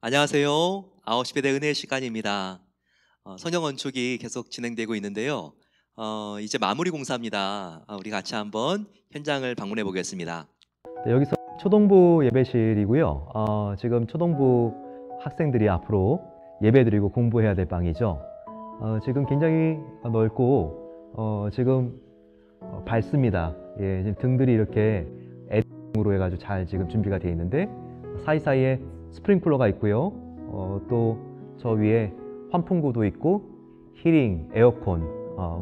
안녕하세요. 9시 배대 은혜 시간입니다. 성경 건축이 계속 진행되고 있는데요. 이제 마무리 공사입니다. 우리 같이 한번 현장을 방문해 보겠습니다. 네, 여기서 초동부 예배실이고요. 지금 초동부 학생들이 앞으로 예배드리고 공부해야 될 방이죠. 지금 굉장히 넓고 지금 밝습니다. 예, 지금 등들이 이렇게 LED로 해가지고 잘 지금 준비가 되어 있는데 사이사이에 스프링클러가 있고요. 또 저 위에 환풍구도 있고 히링, 에어컨,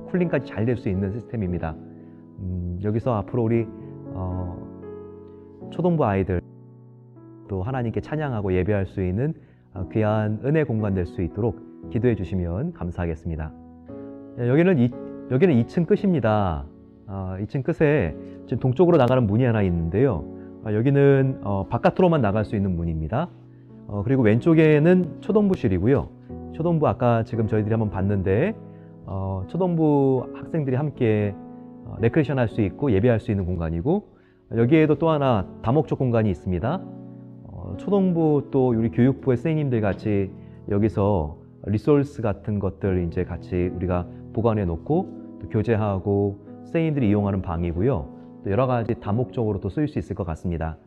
쿨링까지 잘 될 수 있는 시스템입니다. 여기서 앞으로 우리 초동부 아이들 또 하나님께 찬양하고 예배할 수 있는 귀한 은혜 공간 될 수 있도록 기도해 주시면 감사하겠습니다. 여기는 2층 끝입니다. 2층 끝에 지금 동쪽으로 나가는 문이 하나 있는데요. 여기는 바깥으로만 나갈 수 있는 문입니다. 그리고 왼쪽에는 초동부실이고요. 초동부 아까 지금 저희들이 한번 봤는데 초동부 학생들이 함께 레크레이션 할 수 있고 예배할 수 있는 공간이고, 여기에도 또 하나 다목적 공간이 있습니다. 초동부 또 우리 교육부의 선생님들 같이 여기서 리소스 같은 것들 이제 같이 우리가 보관해 놓고 또 교제하고 선생님들이 이용하는 방이고요. 또 여러 가지 다목적으로 또 쓰일 수 있을 것 같습니다.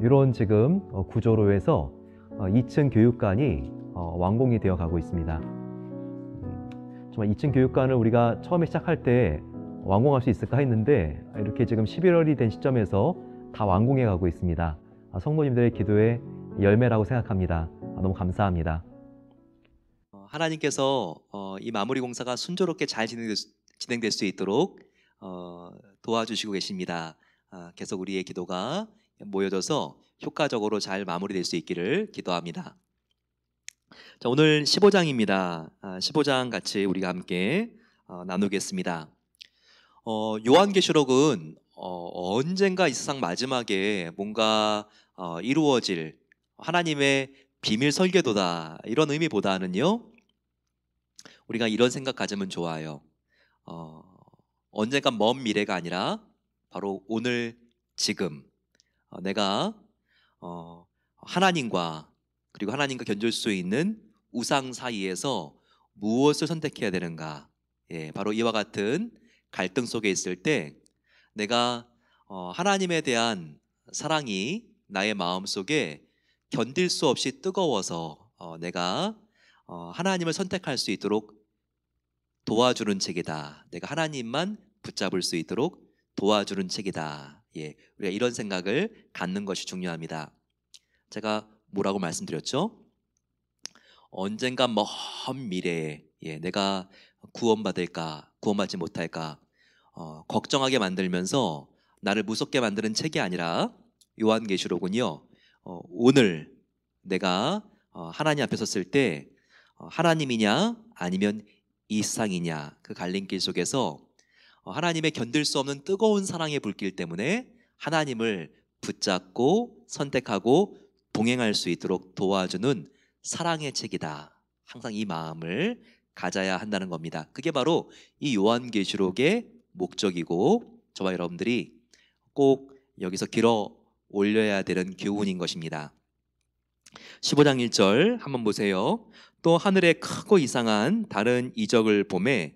이런 지금 구조로 해서 2층 교육관이 완공이 되어 가고 있습니다. 정말 2층 교육관을 우리가 처음에 시작할 때 완공할 수 있을까 했는데 이렇게 지금 11월이 된 시점에서 다 완공해 가고 있습니다. 성도님들의 기도의 열매라고 생각합니다. 너무 감사합니다. 하나님께서 이 마무리 공사가 순조롭게 잘 진행될 수 있도록 도와주시고 계십니다. 계속 우리의 기도가 모여져서 효과적으로 잘 마무리될 수 있기를 기도합니다. 자, 오늘 15장입니다. 15장 같이 우리가 함께 나누겠습니다. 요한계시록은 언젠가 이 세상 마지막에 뭔가 이루어질 하나님의 비밀 설계도다, 이런 의미보다는요, 우리가 이런 생각 가지면 좋아요. 언젠가 먼 미래가 아니라 바로 오늘 지금 내가 하나님과 그리고 하나님과 견줄 수 있는 우상 사이에서 무엇을 선택해야 되는가, 바로 이와 같은 갈등 속에 있을 때 내가 하나님에 대한 사랑이 나의 마음속에 견딜 수 없이 뜨거워서 내가 하나님을 선택할 수 있도록 도와주는 책이다. 내가 하나님만 붙잡을 수 있도록 도와주는 책이다. 우리가 이런 생각을 갖는 것이 중요합니다. 제가 뭐라고 말씀드렸죠? 언젠가 먼 미래에 내가 구원받을까, 구원받지 못할까 걱정하게 만들면서 나를 무섭게 만드는 책이 아니라 요한계시록은요, 오늘 내가 하나님 앞에 섰을 때 하나님이냐 아니면 이 세상이냐, 그 갈림길 속에서 하나님의 견딜 수 없는 뜨거운 사랑의 불길 때문에 하나님을 붙잡고 선택하고 동행할 수 있도록 도와주는 사랑의 책이다. 항상 이 마음을 가져야 한다는 겁니다. 그게 바로 이 요한계시록의 목적이고 저와 여러분들이 꼭 여기서 길어 올려야 되는 교훈인 것입니다. 15장 1절 한번 보세요. 또 하늘에 크고 이상한 다른 이적을 보매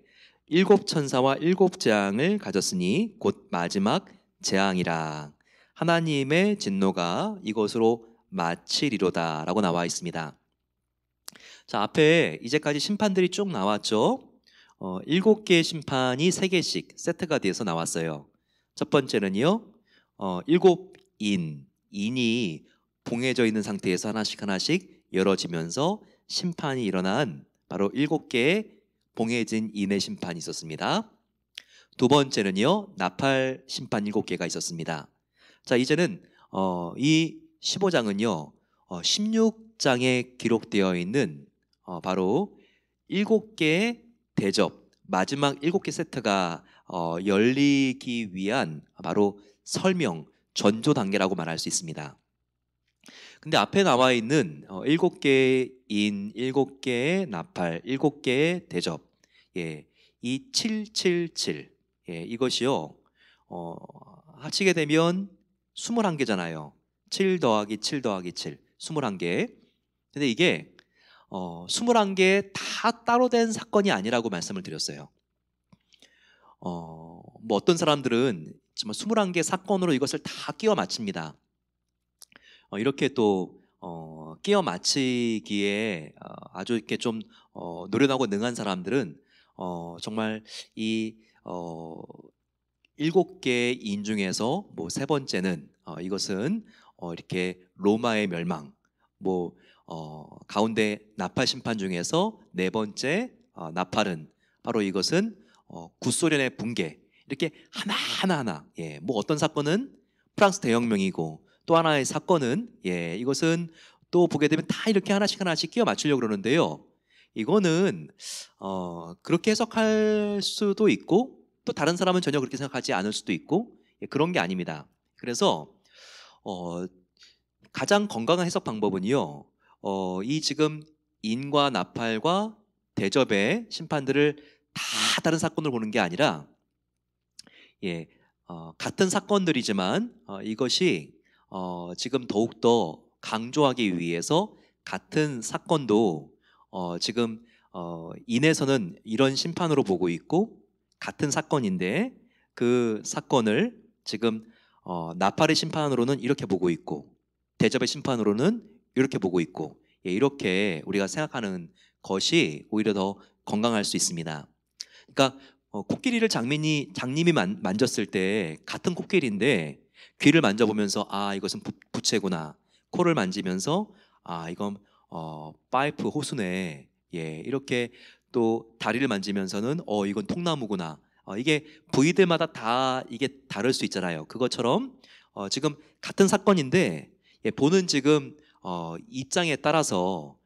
7 천사와 7 재앙을 가졌으니 곧 마지막 재앙이라. 하나님의 진노가 이것으로 마치리로다 라고 나와 있습니다. 자, 앞에 이제까지 심판들이 쭉 나왔죠. 7개의 심판이 3개씩 세트가 돼서 나왔어요. 첫 번째는요, 7인이 봉해져 있는 상태에서 하나씩 열어지면서 심판이 일어난 바로 7개의 봉해진 인의 심판이 있었습니다. 두 번째는요, 나팔 심판 7개가 있었습니다. 자, 이제는 이 15장은요 16장에 기록되어 있는 바로 7개의 대접, 마지막 7개 세트가 열리기 위한 바로 설명, 전조 단계라고 말할 수 있습니다. 근데 앞에 나와 있는 7개의 인, 7개의 나팔, 7개의 대접, 이 777, 이것이요 합치게 되면 21개잖아요. 7 더하기 7 더하기 7, 21개. 근데 이게 21개 다 따로 된 사건이 아니라고 말씀을 드렸어요. 뭐 어떤 사람들은 정말 21개 사건으로 이것을 다 끼워 맞춥니다. 이렇게 또 끼워 맞추기에 아주 이렇게 좀 노련하고 능한 사람들은 정말 이 7개의 인 중에서 뭐 세 번째는 이것은 이렇게 로마의 멸망, 뭐 가운데 나팔 심판 중에서 네 번째 나팔은 바로 이것은 구소련의 붕괴, 이렇게 하나 뭐 어떤 사건은 프랑스 대혁명이고 또 하나의 사건은 이것은 또 보게 되면 다 이렇게 하나씩 끼워 맞추려고 그러는데요. 이거는 그렇게 해석할 수도 있고 또 다른 사람은 전혀 그렇게 생각하지 않을 수도 있고 그런 게 아닙니다. 그래서 가장 건강한 해석 방법은요. 이 지금 인과 나팔과 대접의 심판들을 다 다른 사건으로 보는 게 아니라 같은 사건들이지만 이것이 지금 더욱더 강조하기 위해서 같은 사건도 지금 인에서는 이런 심판으로 보고 있고 같은 사건인데 그 사건을 지금 나팔의 심판으로는 이렇게 보고 있고 대접의 심판으로는 이렇게 보고 있고 이렇게 우리가 생각하는 것이 오히려 더 건강할 수 있습니다. 그러니까 코끼리를 장님이 만졌을 때 같은 코끼리인데 귀를 만져보면서 아 이것은 부채구나, 코를 만지면서 아 이건 파이프 호수네, 이렇게 또 다리를 만지면서는 이건 통나무구나, 이게 부위들마다 다 이게 다를 수 있잖아요. 그것처럼 지금 같은 사건인데 보는 지금 입장에 따라서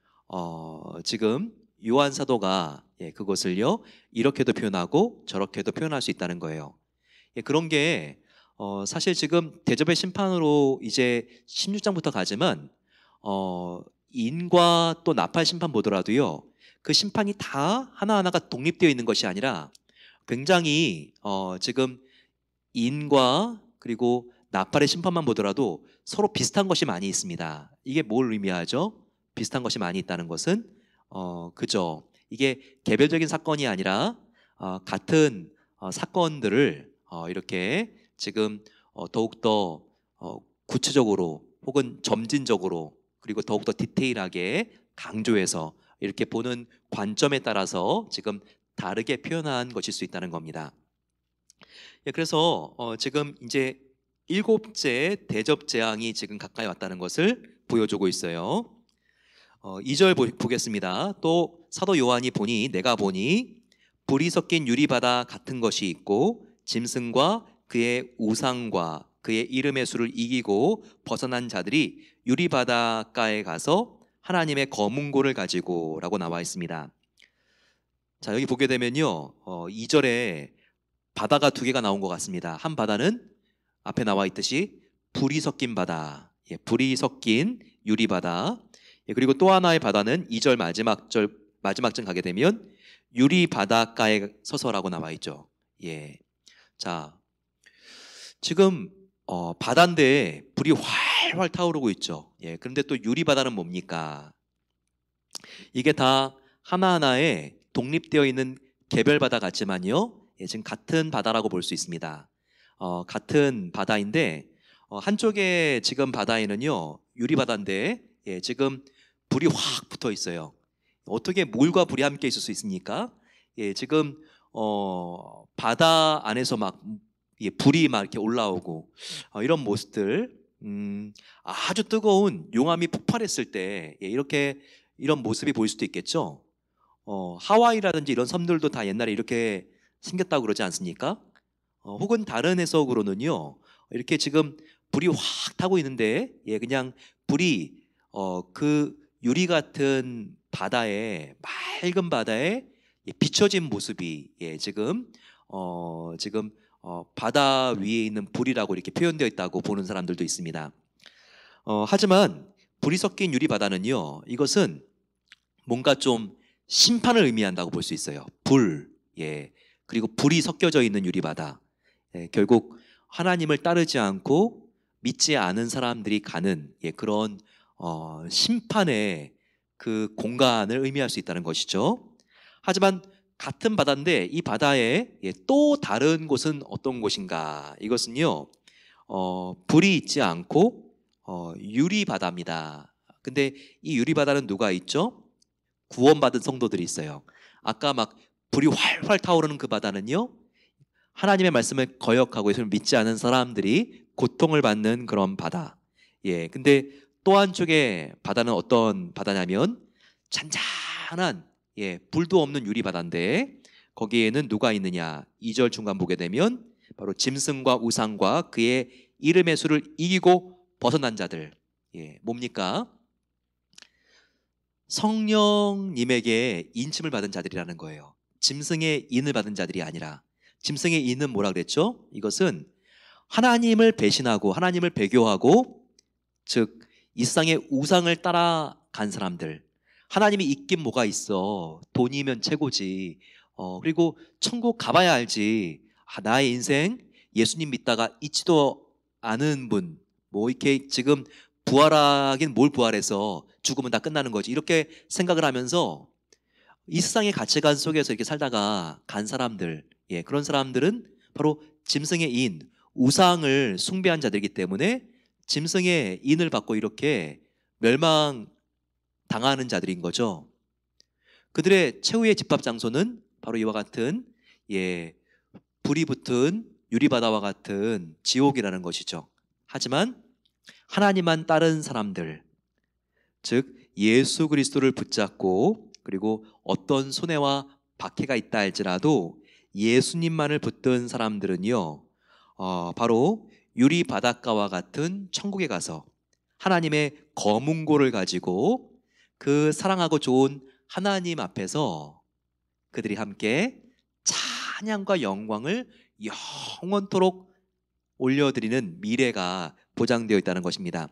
지금 요한 사도가 그것을요 이렇게도 표현하고 저렇게도 표현할 수 있다는 거예요. 그런 게 사실 지금 대접의 심판으로 이제 16장부터 가지만 인과 또 나팔 심판 보더라도요 그 심판이 다 하나하나가 독립되어 있는 것이 아니라 굉장히 지금 인과 그리고 나팔의 심판만 보더라도 서로 비슷한 것이 많이 있습니다. 이게 뭘 의미하죠? 비슷한 것이 많이 있다는 것은 그죠. 이게 개별적인 사건이 아니라 같은 사건들을 이렇게 지금 더욱더 구체적으로 혹은 점진적으로 그리고 더욱더 디테일하게 강조해서 이렇게 보는 관점에 따라서 지금 다르게 표현한 것일 수 있다는 겁니다. 그래서 지금 이제 7째 대접 재앙이 지금 가까이 왔다는 것을 보여주고 있어요. 2절 보겠습니다. 또 사도 요한이 보니 내가 보니 불이 섞인 유리바다 같은 것이 있고 짐승과 그의 우상과 그의 이름의 수를 이기고 벗어난 자들이 유리바닷가에 가서 하나님의 검은고를 가지고 라고 나와 있습니다. 자 여기 보게 되면요 2절에 바다가 두 개가 나온 것 같습니다. 한 바다는 앞에 나와 있듯이 불이 섞인 바다, 불이 섞인 유리바다. 그리고 또 하나의 바다는 2절 마지막쯤 가게 되면 유리 바닷가에 서서라고 나와 있죠. 자, 지금 바다인데 불이 활활 타오르고 있죠. 그런데 또 유리 바다는 뭡니까? 이게 다 하나하나에 독립되어 있는 개별 바다 같지만요. 지금 같은 바다라고 볼 수 있습니다. 같은 바다인데 한쪽에 지금 바다에는요 유리 바다인데 지금 불이 확 붙어 있어요. 어떻게 물과 불이 함께 있을 수 있습니까? 지금 바다 안에서 막 불이 막 이렇게 올라오고 이런 모습들, 아주 뜨거운 용암이 폭발했을 때 이렇게 이런 모습이 보일 수도 있겠죠. 하와이라든지 이런 섬들도 다 옛날에 이렇게 생겼다고 그러지 않습니까? 혹은 다른 해석으로는요 이렇게 지금 불이 확 타고 있는데 그냥 불이 그 유리 같은 바다에 맑은 바다에 비춰진 모습이 지금 바다 위에 있는 불이라고 이렇게 표현되어 있다고 보는 사람들도 있습니다. 하지만 불이 섞인 유리 바다는요 이것은 뭔가 좀 심판을 의미한다고 볼 수 있어요. 불, 그리고 불이 섞여져 있는 유리 바다. 결국 하나님을 따르지 않고 믿지 않은 사람들이 가는 그런 심판의 그 공간을 의미할 수 있다는 것이죠. 하지만 같은 바다인데 이 바다에 또 다른 곳은 어떤 곳인가? 이것은요, 불이 있지 않고 유리 바다입니다. 근데 이 유리 바다는 누가 있죠? 구원받은 성도들이 있어요. 아까 막 불이 활활 타오르는 그 바다는요, 하나님의 말씀을 거역하고 예수를 믿지 않은 사람들이 고통을 받는 그런 바다. 예, 근데 또 한쪽의 바다는 어떤 바다냐면 잔잔한, 불도 없는 유리 바다인데 거기에는 누가 있느냐? 2절 중간 보게 되면 바로 짐승과 우상과 그의 이름의 수를 이기고 벗어난 자들. 예, 뭡니까? 성령님에게 인침을 받은 자들이라는 거예요. 짐승의 인을 받은 자들이 아니라. 짐승의 인은 뭐라 그랬죠? 이것은 하나님을 배신하고 하나님을 배교하고, 즉 이 세상의 우상을 따라간 사람들. 하나님이 있긴 뭐가 있어, 돈이면 최고지, 그리고 천국 가봐야 알지, 나의 인생 예수님 믿다가 있지도 않은 분, 뭐 이렇게 지금 부활하긴 뭘 부활해서 죽으면 다 끝나는 거지, 이렇게 생각을 하면서 이 세상의 가치관 속에서 이렇게 살다가 간 사람들, 그런 사람들은 바로 짐승의 인, 우상을 숭배한 자들이기 때문에 짐승의 인을 받고 이렇게 멸망당하는 자들인 거죠. 그들의 최후의 집합 장소는 바로 이와 같은, 불이 붙은 유리바다와 같은 지옥이라는 것이죠. 하지만 하나님만 따른 사람들, 즉 예수 그리스도를 붙잡고, 그리고 어떤 손해와 박해가 있다 할지라도 예수님만을 붙든 사람들은요, 바로 유리 바닷가와 같은 천국에 가서 하나님의 검은고를 가지고 그 사랑하고 좋은 하나님 앞에서 그들이 함께 찬양과 영광을 영원토록 올려드리는 미래가 보장되어 있다는 것입니다.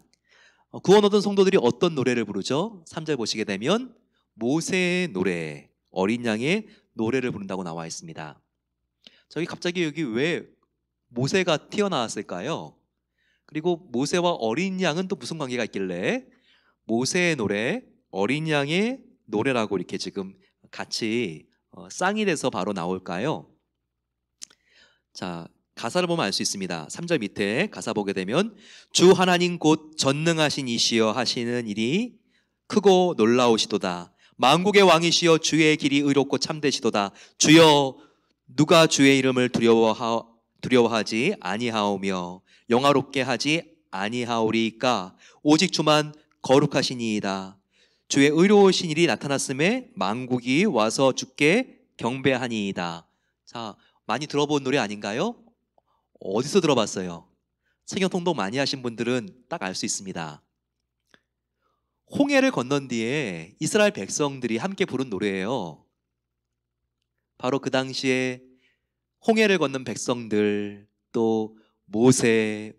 구원 얻은 성도들이 어떤 노래를 부르죠? 3절 보시게 되면 모세의 노래, 어린 양의 노래를 부른다고 나와 있습니다. 저기 갑자기 여기 왜 모세가 튀어나왔을까요? 그리고 모세와 어린 양은 또 무슨 관계가 있길래 모세의 노래, 어린 양의 노래라고 이렇게 지금 같이 쌍이 돼서 바로 나올까요? 자, 가사를 보면 알 수 있습니다. 3절 밑에 가사 보게 되면 주 하나님 곧 전능하신 이시여 하시는 일이 크고 놀라우시도다. 만국의 왕이시여 주의 길이 의롭고 참되시도다. 주여 누가 주의 이름을 두려워하지 아니하오며 영화롭게 하지 아니하오리까? 오직 주만 거룩하시니이다. 주의 의로우신 일이 나타났음에 만국이 와서 주께 경배하니이다. 자, 많이 들어본 노래 아닌가요? 어디서 들어봤어요? 성경 통독 많이 하신 분들은 딱 알 수 있습니다. 홍해를 건넌 뒤에 이스라엘 백성들이 함께 부른 노래예요. 바로 그 당시에 홍해를 건넌 백성들, 또 모세의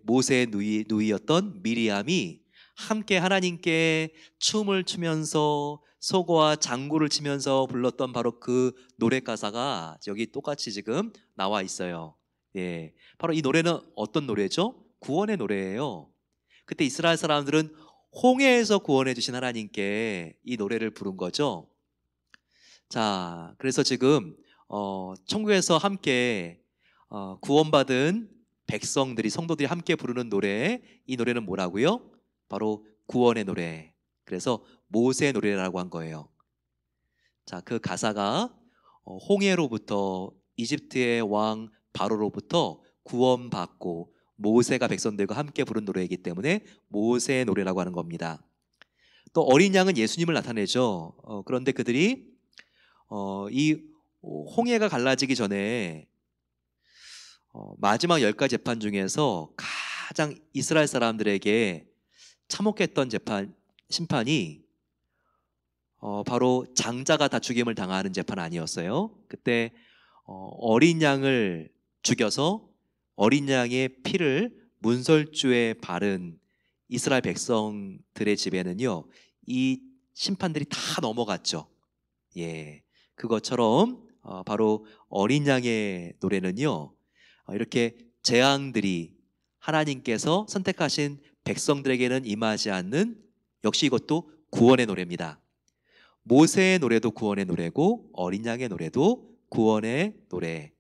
누이였던 미리암이 함께 하나님께 춤을 추면서 소고와 장구를 치면서 불렀던 바로 그 노래 가사가 여기 똑같이 지금 나와 있어요. 바로 이 노래는 어떤 노래죠? 구원의 노래예요. 그때 이스라엘 사람들은 홍해에서 구원해 주신 하나님께 이 노래를 부른 거죠. 자, 그래서 지금 천국에서 함께 구원받은 백성들이, 성도들이 함께 부르는 노래, 이 노래는 뭐라고요? 바로 구원의 노래. 그래서 모세의 노래라고 한 거예요. 자, 그 가사가 홍해로부터, 이집트의 왕 바로로부터 구원받고 모세가 백성들과 함께 부른 노래이기 때문에 모세의 노래라고 하는 겁니다. 또 어린 양은 예수님을 나타내죠. 그런데 그들이 이 홍해가 갈라지기 전에 마지막 10가지 재판 중에서 가장 이스라엘 사람들에게 참혹했던 심판이 바로 장자가 다 죽임을 당하는 재판 아니었어요. 그때 어린 양을 죽여서 어린 양의 피를 문설주에 바른 이스라엘 백성들의 집에는요, 이 심판들이 다 넘어갔죠. 그것처럼 바로 어린 양의 노래는요, 이렇게 재앙들이 하나님께서 선택하신 백성들에게는 임하지 않는, 역시 이것도 구원의 노래입니다. 모세의 노래도 구원의 노래고 어린 양의 노래도 구원의 노래.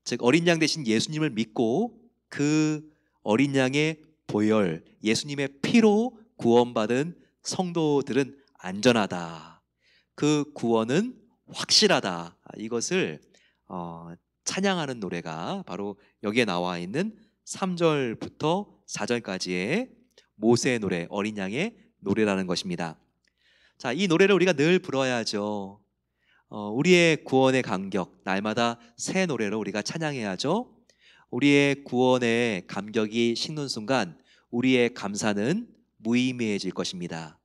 즉 어린 양 대신 예수님을 믿고 그 어린 양의 보혈, 예수님의 피로 구원받은 성도들은 안전하다. 그 구원은 확실하다. 이것을 찬양하는 노래가 바로 여기에 나와 있는 3절부터 4절까지의 모세의 노래, 어린 양의 노래라는 것입니다. 자, 이 노래를 우리가 늘 불어야죠. 우리의 구원의 감격, 날마다 새 노래로 우리가 찬양해야죠. 우리의 구원의 감격이 식는 순간 우리의 감사는 무의미해질 것입니다.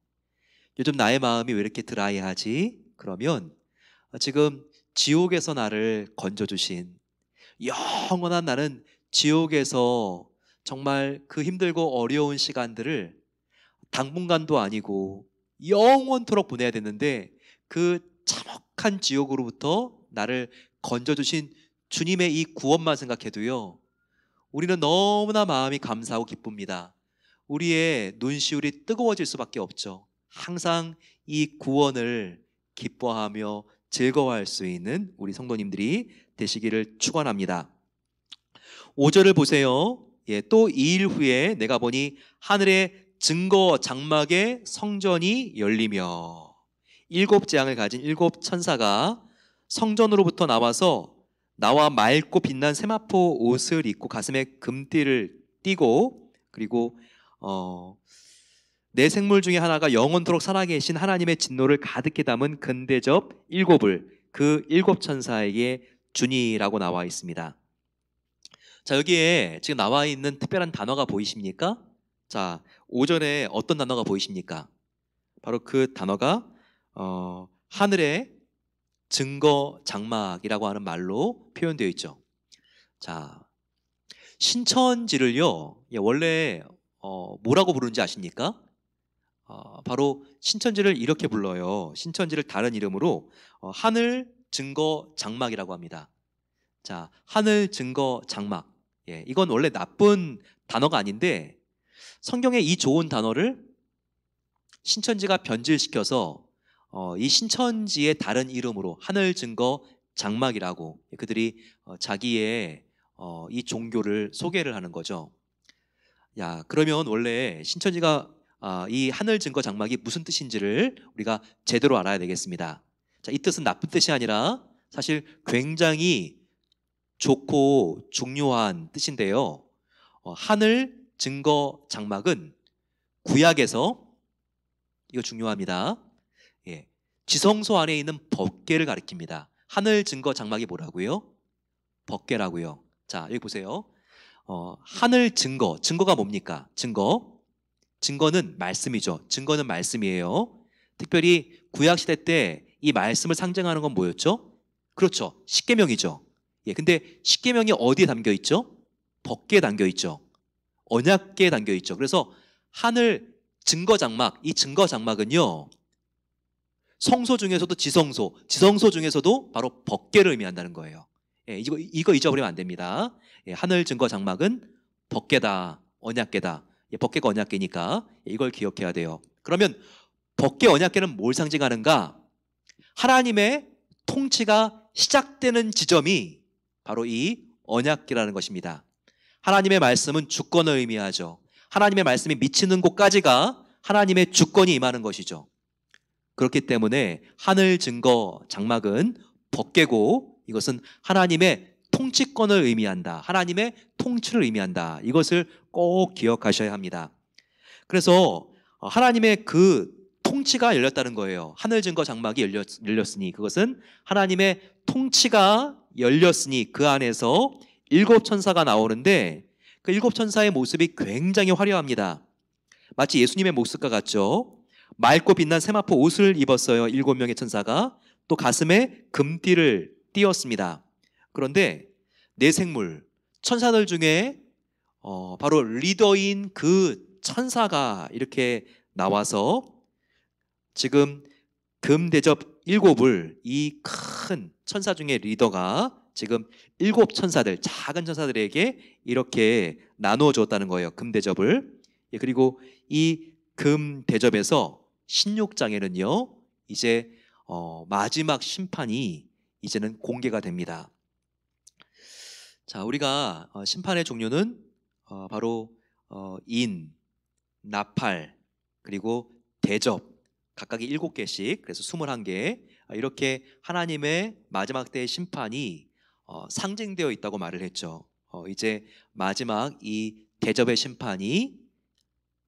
요즘 나의 마음이 왜 이렇게 드라이하지? 그러면 지금 지옥에서 나를 건져주신, 영원한 나는 지옥에서 정말 그 힘들고 어려운 시간들을 당분간도 아니고 영원토록 보내야 되는데 그 참혹한 지옥으로부터 나를 건져주신 주님의 이 구원만 생각해도요, 우리는 너무나 마음이 감사하고 기쁩니다. 우리의 눈시울이 뜨거워질 수밖에 없죠. 항상 이 구원을 기뻐하며 즐거워할 수 있는 우리 성도님들이 되시기를 축원합니다. 5절을 보세요. 또 2일 후에 내가 보니 하늘의 증거 장막의 성전이 열리며 7 재앙을 가진 7 천사가 성전으로부터 나와서 나와 맑고 빛난 세마포 옷을 입고 가슴에 금띠를 띠고, 그리고 네 생물 중에 하나가 영원토록 살아계신 하나님의 진노를 가득히 담은 금대접 7을 그 7 천사에게 주니라고 나와 있습니다. 자, 여기에 지금 나와 있는 특별한 단어가 보이십니까? 자, 5절에 어떤 단어가 보이십니까? 바로 그 단어가 하늘의 증거 장막이라고 하는 말로 표현되어 있죠. 자, 신천지를요, 원래 뭐라고 부르는지 아십니까? 바로 신천지를 이렇게 불러요. 신천지를 다른 이름으로 하늘 증거 장막이라고 합니다. 자, 하늘 증거 장막. 이건 원래 나쁜 단어가 아닌데 성경에 이 좋은 단어를 신천지가 변질시켜서 이 신천지의 다른 이름으로 하늘 증거 장막이라고 그들이 자기의 이 종교를 소개를 하는 거죠. 야, 그러면 원래 신천지가 이 하늘 증거 장막이 무슨 뜻인지를 우리가 제대로 알아야 되겠습니다. 자, 이 뜻은 나쁜 뜻이 아니라 사실 굉장히 좋고 중요한 뜻인데요. 하늘 증거 장막은 구약에서, 이거 중요합니다, 지성소 안에 있는 법궤를 가리킵니다. 하늘 증거 장막이 뭐라고요? 법궤라고요. 자, 여기 보세요. 하늘 증거, 증거가 뭡니까? 증거는 말씀이죠. 증거는 말씀이에요. 특별히 구약시대 때 이 말씀을 상징하는 건 뭐였죠? 그렇죠, 십계명이죠. 근데 십계명이 어디에 담겨 있죠? 법궤에 담겨 있죠. 언약궤에 담겨 있죠. 그래서 하늘 증거 장막, 이 증거 장막은요, 성소 중에서도 지성소 중에서도 바로 법궤를 의미한다는 거예요. 이거 잊어버리면 안 됩니다. 하늘 증거 장막은 법궤다, 언약궤다. 법궤가 언약궤니까 이걸 기억해야 돼요. 그러면 법궤 언약궤는 뭘 상징하는가? 하나님의 통치가 시작되는 지점이 바로 이 언약궤라는 것입니다. 하나님의 말씀은 주권을 의미하죠. 하나님의 말씀이 미치는 곳까지가 하나님의 주권이 임하는 것이죠. 그렇기 때문에 하늘 증거 장막은 법궤고 이것은 하나님의 통치권을 의미한다. 하나님의 통치를 의미한다. 이것을 꼭 기억하셔야 합니다. 그래서 하나님의 그 통치가 열렸다는 거예요. 하늘 증거 장막이 열렸으니 그것은 하나님의 통치가 열렸으니 그 안에서 7 천사가 나오는데 그 7 천사의 모습이 굉장히 화려합니다. 마치 예수님의 모습과 같죠. 맑고 빛난 세마포 옷을 입었어요. 7명의 천사가. 또 가슴에 금띠를 띄었습니다. 그런데 네 생물, 천사들 중에 바로 리더인 그 천사가 이렇게 나와서 지금 금대접 7을 이 큰 천사 중에 리더가 지금 7 천사들, 작은 천사들에게 이렇게 나누어 줬다는 거예요. 금대접을. 그리고 이 금대접에서 16장에는요 이제 마지막 심판이 이제는 공개가 됩니다. 자, 우리가 심판의 종류는 바로 인, 나팔, 그리고 대접 각각이 7개씩, 그래서 21개, 이렇게 하나님의 마지막 때의 심판이 상징되어 있다고 말을 했죠. 이제 마지막 이 대접의 심판이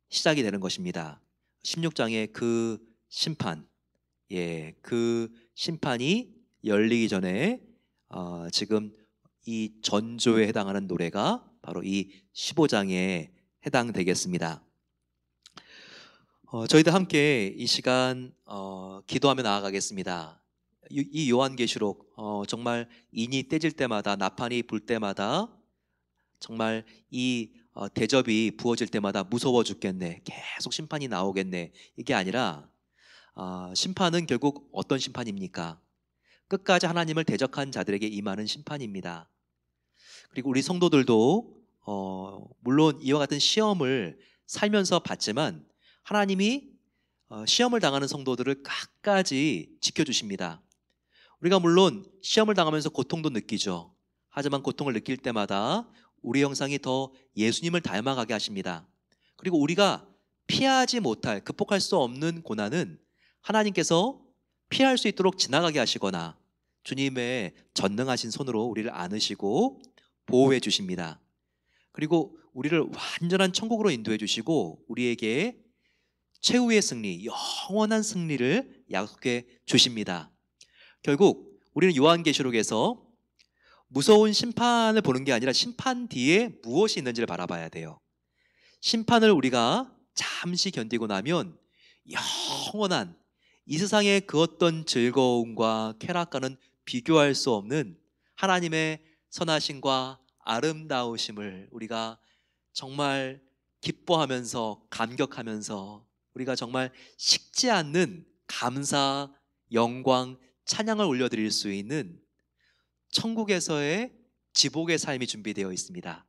시작이 되는 것입니다. 16장의 그 심판, 그 심판이 열리기 전에 지금 이 전조에 해당하는 노래가 바로 이 15장에 해당되겠습니다. 저희들 함께 이 시간 기도하며 나아가겠습니다. 이 요한계시록 정말 인이 떼질 때마다, 나팔이 불 때마다, 정말 이 대접이 부어질 때마다 무서워 죽겠네, 계속 심판이 나오겠네, 이게 아니라 심판은 결국 어떤 심판입니까? 끝까지 하나님을 대적한 자들에게 임하는 심판입니다. 그리고 우리 성도들도 물론 이와 같은 시험을 살면서 받지만 하나님이 시험을 당하는 성도들을 끝까지 지켜주십니다. 우리가 물론 시험을 당하면서 고통도 느끼죠. 하지만 고통을 느낄 때마다 우리 영상이 더 예수님을 닮아가게 하십니다. 그리고 우리가 피하지 못할, 극복할 수 없는 고난은 하나님께서 피할 수 있도록 지나가게 하시거나 주님의 전능하신 손으로 우리를 안으시고 보호해 주십니다. 그리고 우리를 완전한 천국으로 인도해 주시고 우리에게 최후의 승리, 영원한 승리를 약속해 주십니다. 결국 우리는 요한계시록에서 무서운 심판을 보는 게 아니라 심판 뒤에 무엇이 있는지를 바라봐야 돼요. 심판을 우리가 잠시 견디고 나면 영원한 이 세상의 그 어떤 즐거움과 쾌락과는 비교할 수 없는 하나님의 선하심과 아름다우심을 우리가 정말 기뻐하면서 감격하면서 우리가 정말 식지 않는 감사, 영광, 찬양을 올려드릴 수 있는 천국에서의 지복의 삶이 준비되어 있습니다.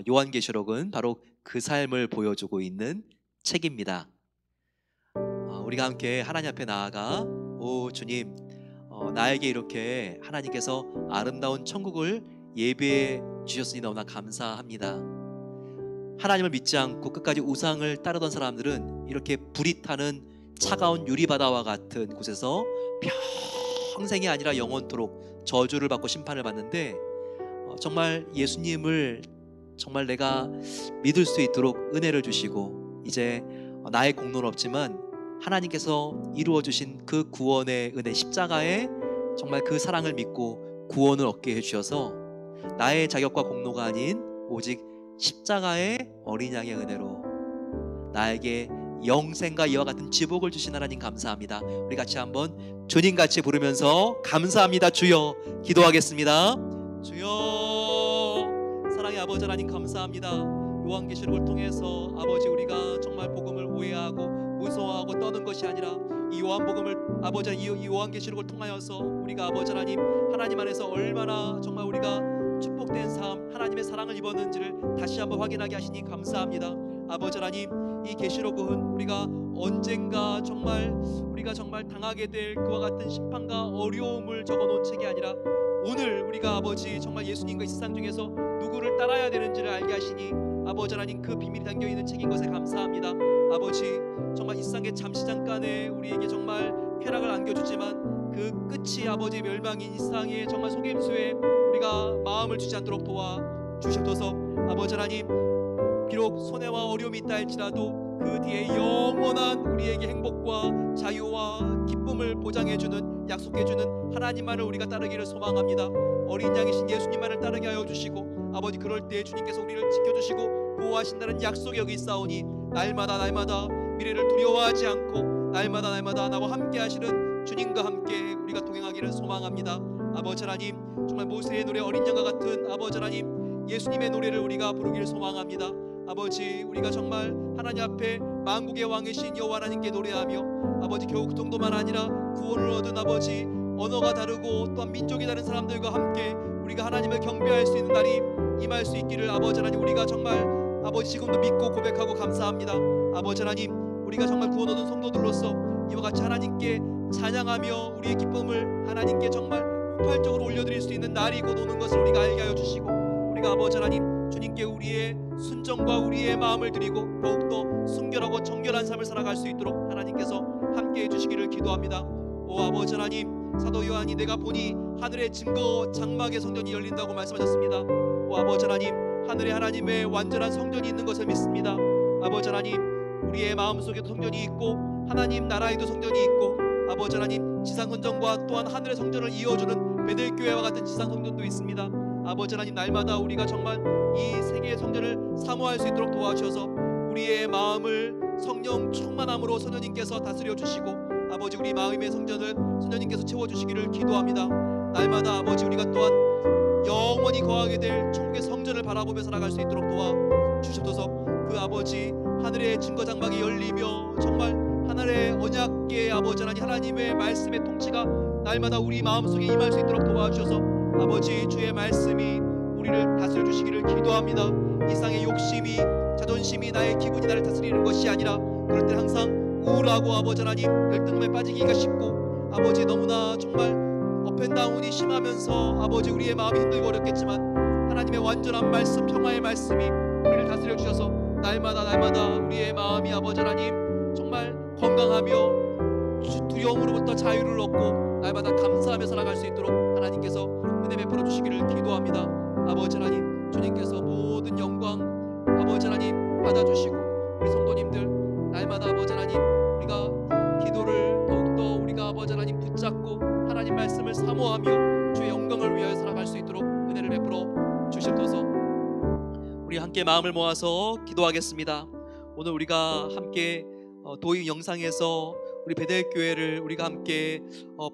요한계시록은 바로 그 삶을 보여주고 있는 책입니다. 우리가 함께 하나님 앞에 나아가 오 주님, 나에게 이렇게 하나님께서 아름다운 천국을 예배해 주셨으니 너무나 감사합니다. 하나님을 믿지 않고 끝까지 우상을 따르던 사람들은 이렇게 불이 타는 차가운 유리바다와 같은 곳에서 평생이 아니라 영원토록 저주를 받고 심판을 받는데 정말 예수님을 정말 내가 믿을 수 있도록 은혜를 주시고 이제 나의 공로는 없지만 하나님께서 이루어 주신 그 구원의 은혜, 십자가의 정말 그 사랑을 믿고 구원을 얻게 해주셔서 나의 자격과 공로가 아닌 오직 십자가의 어린 양의 은혜로 나에게 영생과 이와 같은 지복을 주신 하나님 감사합니다. 우리 같이 한번 주님같이 부르면서 감사합니다 주여 기도하겠습니다. 주여, 사랑의 아버지 하나님 감사합니다. 요한계시록을 통해서 아버지 우리가 정말 복음을 오해하고 무서워하고 떠는 것이 아니라 이 요한복음을 아버지 이 요한계시록을 통하여서 우리가 아버지 하나님 안에서 얼마나 정말 우리가 축복된 삶, 하나님의 사랑을 입었는지를 다시 한번 확인하게 하시니 감사합니다. 아버지 하나님, 이 계시록은 우리가 언젠가 정말 우리가 정말 당하게 될 그와 같은 심판과 어려움을 적어놓은 책이 아니라 오늘 우리가 아버지 정말 예수님과 이 세상 중에서 누구를 따라야 되는지를 알게 하시니 아버지 하나님 그 비밀이 담겨있는 책인 것에 감사합니다. 아버지 정말 이 세상의 잠시 잠깐에 우리에게 정말 쾌락을 안겨주지만 그 끝이 아버지 멸망인 이 세상의 정말 속임수에 우리가 마음을 주지 않도록 도와주셔서 아버지 하나님 비록 손해와 어려움이 있다 할지라도 그 뒤에 영원한 우리에게 행복과 자유와 기쁨을 보장해주는 약속해주는 하나님만을 우리가 따르기를 소망합니다. 어린 양이신 예수님만을 따르게 하여 주시고 아버지 그럴 때 주님께서 우리를 지켜주시고 보호하신다는 약속이 여기 있사오니 날마다 미래를 두려워하지 않고 날마다 나와 함께 하시는 주님과 함께 우리가 동행하기를 소망합니다. 아버지 하나님 정말 모세의 노래 어린 양과 같은 아버지 하나님 예수님의 노래를 우리가 부르기를 소망합니다. 아버지 우리가 정말 하나님 앞에 만국의 왕이신 여호와 하나님께 노래하며 아버지 겨우 그 정도만 아니라 구원을 얻은 아버지 언어가 다르고 또한 민족이 다른 사람들과 함께 우리가 하나님을 경배할 수 있는 날이 임할 수 있기를 아버지 하나님 우리가 정말 아버지 지금도 믿고 고백하고 감사합니다. 아버지 하나님 우리가 정말 구원 얻은 성도들로서 이와 같이 하나님께 찬양하며 우리의 기쁨을 하나님께 정말 폭발적으로 올려드릴 수 있는 날이 곧 오는 것을 우리가 알게 하여 주시고, 우리가 아버지 하나님 주님께 우리의 순종과 우리의 마음을 드리고 더욱더 순결하고 정결한 삶을 살아갈 수 있도록 하나님께서 함께해 주시기를 기도합니다. 오 아버지 하나님, 사도 요한이 내가 보니 하늘의 증거 장막의 성전이 열린다고 말씀하셨습니다. 오 아버지 하나님, 하늘에 하나님의 완전한 성전이 있는 것을 믿습니다. 아버지 하나님, 우리의 마음속에도 성전이 있고 하나님 나라에도 성전이 있고, 아버지 하나님 지상 성전과 또한 하늘의 성전을 이어주는 베델교회와 같은 지상 성전도 있습니다. 아버지 하나님, 날마다 우리가 정말 이 세계의 성전을 사모할 수 있도록 도와주셔서 우리의 마음을 성령 충만함으로 성령님께서 다스려 주시고, 아버지 우리 마음의 성전을 성령님께서 채워주시기를 기도합니다. 날마다 아버지 우리가 또한 영원히 거하게 될 천국의 성전을 바라보며 살아갈 수 있도록 도와주셔서 그 아버지 하늘의 증거장막이 열리며 정말 하늘의 언약궤 아버지 하나님의 말씀의 통치가 날마다 우리 마음속에 임할 수 있도록 도와주셔서 아버지 주의 말씀이 우리를 다스려 주시기를 기도합니다. 이 땅의 욕심이, 자존심이, 나의 기분이 나를 다스리는 것이 아니라 그럴 때 항상 우울하고 아버지 하나님 열등감에 빠지기가 쉽고, 아버지 너무나 정말 업앤다운이 심하면서 아버지 우리의 마음이 힘들고 어렵겠지만 하나님의 완전한 말씀, 평화의 말씀이 우리를 다스려 주셔서 날마다 우리의 마음이 아버지 하나님 정말 건강하며 두려움으로부터 자유를 얻고 날마다 감사하며 살아갈 수 있도록 하나님께서 은혜 베풀어 주시기를 기도합니다. 아버지 하나님, 주님께서 모든 영광 아버지 하나님 받아주시고, 우리 성도님들 날마다 아버지 하나님 우리가 기도를 더욱더 우리가 아버지 하나님 붙잡고 하나님 말씀을 사모하며 주의 영광을 위하여 살아갈 수 있도록 은혜를 베풀어 주시옵소서. 우리 함께 마음을 모아서 기도하겠습니다. 오늘 우리가 함께 도입 영상에서 우리 베델교회를 우리가 함께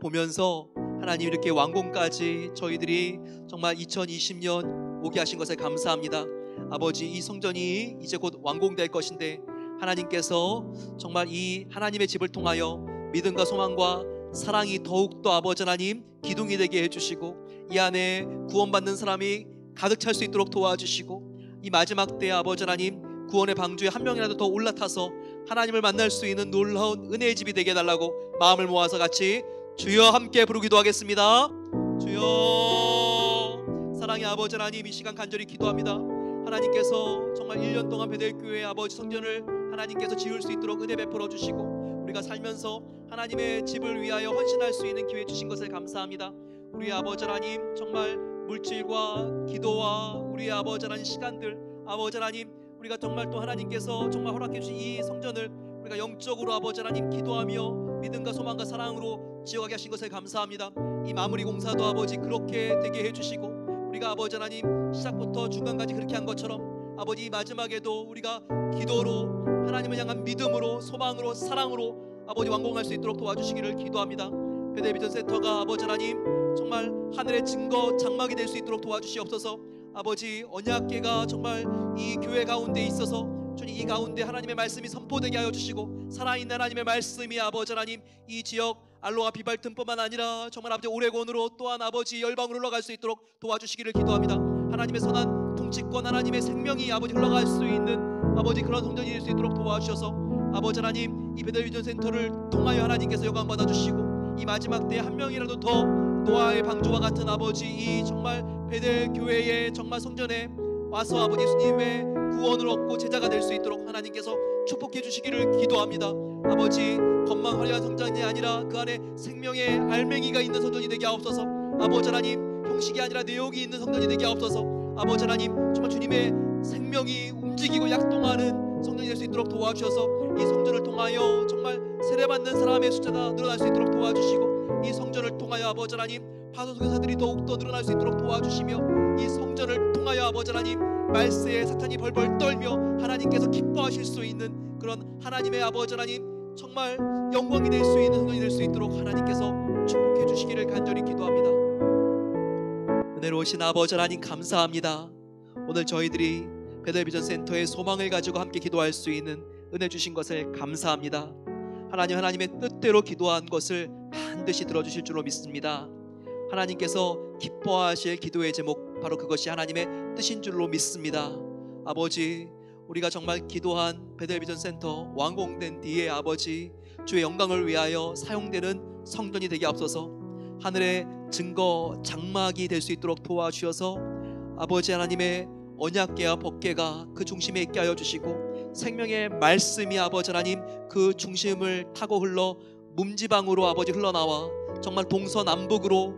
보면서 하나님 이렇게 완공까지 저희들이 정말 2020년 오게 하신 것에 감사합니다. 아버지, 이 성전이 이제 곧 완공될 것인데 하나님께서 정말 이 하나님의 집을 통하여 믿음과 소망과 사랑이 더욱더 아버지 하나님 기둥이 되게 해주시고, 이 안에 구원받는 사람이 가득 찰 수 있도록 도와주시고, 이 마지막 때에 아버지 하나님 구원의 방주에 한 명이라도 더 올라타서 하나님을 만날 수 있는 놀라운 은혜의 집이 되게 해달라고 마음을 모아서 같이 주여 함께 부르기도 하겠습니다. 주여. 사랑의 아버지 하나님, 이 시간 간절히 기도합니다. 하나님께서 정말 1년 동안 베델교회 아버지 성전을 하나님께서 지을 수 있도록 은혜 베풀어 주시고, 우리가 살면서 하나님의 집을 위하여 헌신할 수 있는 기회 주신 것을 감사합니다. 우리 아버지 하나님 정말 물질과 기도와 우리 아버지 하나님 시간들, 아버지 하나님 우리가 정말 또 하나님께서 정말 허락해 주신 이 성전을 우리가 영적으로 아버지 하나님 기도하며 믿음과 소망과 사랑으로 지어가게 하신 것을 감사합니다. 이 마무리 공사도 아버지 그렇게 되게 해주시고, 우리가 아버지 하나님 시작부터 중간까지 그렇게 한 것처럼 아버지 마지막에도 우리가 기도로 하나님을 향한 믿음으로 소망으로 사랑으로 아버지 완공할 수 있도록 도와주시기를 기도합니다. 베델비전 센터가 아버지 하나님 정말 하늘의 증거 장막이 될 수 있도록 도와주시옵소서. 아버지 언약궤가 정말 이 교회 가운데 있어서 주님 이 가운데 하나님의 말씀이 선포되게 하여 주시고, 살아있는 하나님의 말씀이 아버지 하나님 이 지역 알로아 비발튼뿐만 아니라 정말 아버지 오레곤으로 또한 아버지 열방으로 흘러갈 수 있도록 도와주시기를 기도합니다. 하나님의 선한 통치권, 하나님의 생명이 아버지 흘러갈 수 있는 아버지 그런 성전이 될 수 있도록 도와주셔서 아버지 하나님 이 베델비전 센터를 통하여 하나님께서 영광 받아주시고, 이 마지막 때에 한 명이라도 더 노아의 방주와 같은 아버지 이 정말 베델 교회의 정말 성전에 와서 아버지 예수님의 구원을 얻고 제자가 될 수 있도록 하나님께서 축복해 주시기를 기도합니다. 아버지 겉만 화려한 성전이 아니라 그 안에 생명의 알맹이가 있는 성전이 되게 하옵소서. 아버지 하나님 형식이 아니라 내용이 있는 성전이 되게 하옵소서. 아버지 하나님 정말 주님의 생명이 움직이고 약동하는 성전이 될 수 있도록 도와주셔서 이 성전을 통하여 정말 세례받는 사람의 숫자가 늘어날 수 있도록 도와주시고, 이 성전을 통하여 아버지 하나님 파송교사들이 더욱더 늘어날 수 있도록 도와주시며, 이 성전을 통하여 아버지 하나님 말세에 사탄이 벌벌 떨며 하나님께서 기뻐하실 수 있는 그런 하나님의 아버지 하나님 정말 영광이 될 수 있는 성전이 될 수 있도록 하나님께서 축복해 주시기를 간절히 기도합니다. 은혜로우신 아버지 하나님 감사합니다. 오늘 저희들이 베델비전 센터의 소망을 가지고 함께 기도할 수 있는 은혜 주신 것을 감사합니다. 하나님의 뜻대로 기도한 것을 반드시 들어주실 줄로 믿습니다. 하나님께서 기뻐하실 기도의 제목 바로 그것이 하나님의 뜻인 줄로 믿습니다. 아버지 우리가 정말 기도한 베델비전 센터 완공된 뒤에 아버지 주의 영광을 위하여 사용되는 성전이 되게 앞서서 하늘의 증거 장막이 될 수 있도록 도와주셔서 아버지 하나님의 언약궤와 법궤가 그 중심에 있게 하여 주시고 생명의 말씀이 아버지 하나님 그 중심을 타고 흘러 문지방으로 아버지 흘러나와 정말 동서남북으로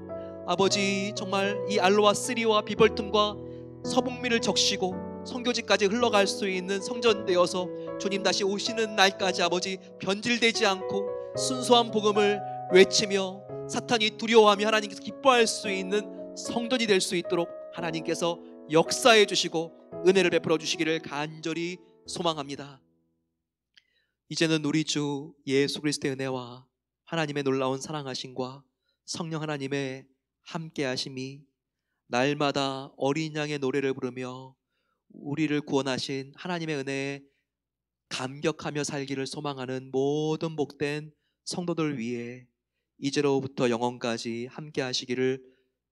아버지 정말 이 알로와 쓰리와 비벌tum과 서북미를 적시고 선교지까지 흘러갈 수 있는 성전 되어서 주님 다시 오시는 날까지 아버지 변질되지 않고 순수한 복음을 외치며 사탄이 두려워하며 하나님께서 기뻐할 수 있는 성전이 될 수 있도록 하나님께서 역사해 주시고 은혜를 베풀어 주시기를 간절히 소망합니다. 이제는 우리 주 예수 그리스도의 은혜와 하나님의 놀라운 사랑하심과 성령 하나님의 함께하심이 날마다 어린 양의 노래를 부르며 우리를 구원하신 하나님의 은혜에 감격하며 살기를 소망하는 모든 복된 성도들 위해 이제로부터 영원까지 함께하시기를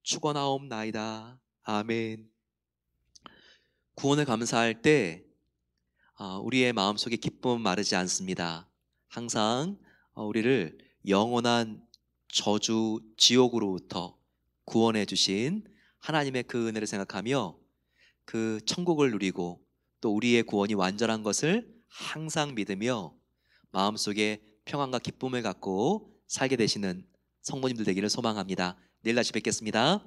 축원하옵나이다. 아멘. 구원을 감사할 때 우리의 마음속에 기쁨은 마르지 않습니다. 항상 우리를 영원한 저주 지옥으로부터 구원해 주신 하나님의 그 은혜를 생각하며 그 천국을 누리고 또 우리의 구원이 완전한 것을 항상 믿으며 마음속에 평안과 기쁨을 갖고 살게 되시는 성도님들 되기를 소망합니다. 내일 다시 뵙겠습니다.